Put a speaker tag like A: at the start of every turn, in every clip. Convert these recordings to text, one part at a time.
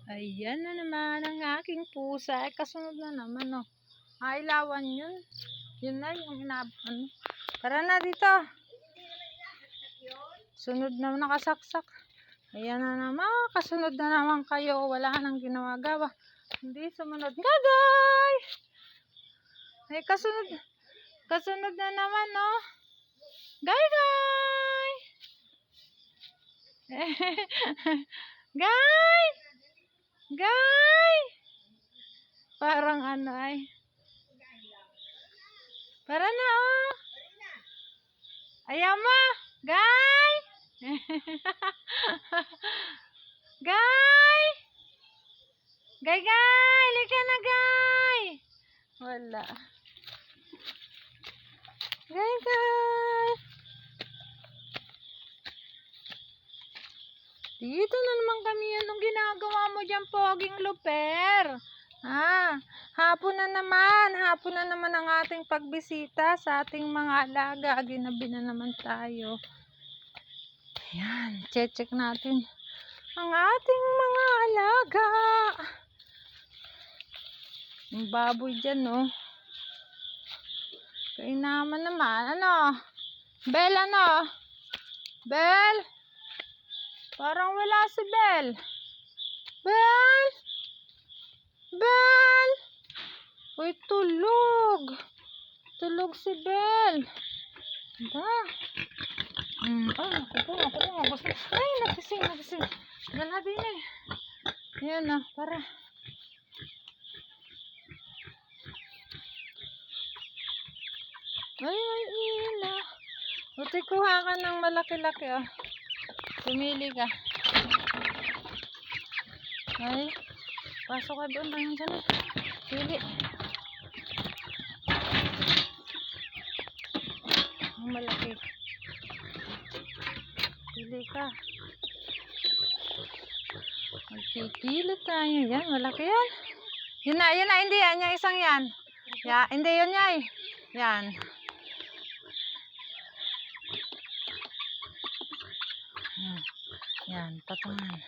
A: Ayan na naman ang aking pusa. Ay, kasunod na naman, oh. Ilawan yun. Yun na, yung ano. Tara na dito. Sunod na nakasaksak. Ayan na naman. Kasunod na naman kayo. Wala nang ginawa-gawa. Hindi sumunod. Gagay! Ay, kasunod na naman, oh. Gay! Gay! Gay! Parang ano ay. Para na, oh. Ayaw mo. Gay! Gay! Gay! Lika na, Gay! Wala. Gay! Dito na naman kami. Anong ginagawa mo dyan, poging luper? Hapon na naman ang ating pagbisita sa ating mga alaga. Ginabi na naman tayo. Ayan, check natin ang ating mga alaga. Yung baboy dyan, oh. Kainaman naman. Ano? Bel, ano? Bel? Parang wala si Bel. Bel? Bel? Uy, tulog. Tulog si Bel. Ba? Ako po. Ay, nagising. Wala din eh. Ayan na, para. Ay, ila. Buti kuha ka ng malaki-laki, oh. Pumili ka. Ay, pasok ka doon. Ayun dyan, eh. Pili. Ang malaki. Pili ka. Magpipili tayo. Yan, malaki yan. Yun na, hindi yan. Yung isang yan. Hindi yun yan. Yan. Yan, patungan.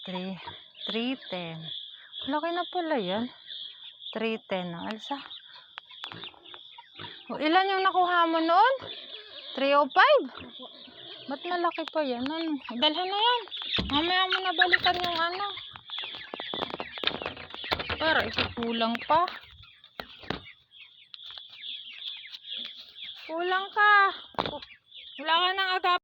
A: 310. Laki na pala yan. 310. Alsa. Ilan yung nakuha mo noon? 305? Ba't malaki pa yan? Ano? Dalhan na yan. Mamaya mo nabalikan yung ano. Para kulang pa. Kulang ka. Wala ka nang agap.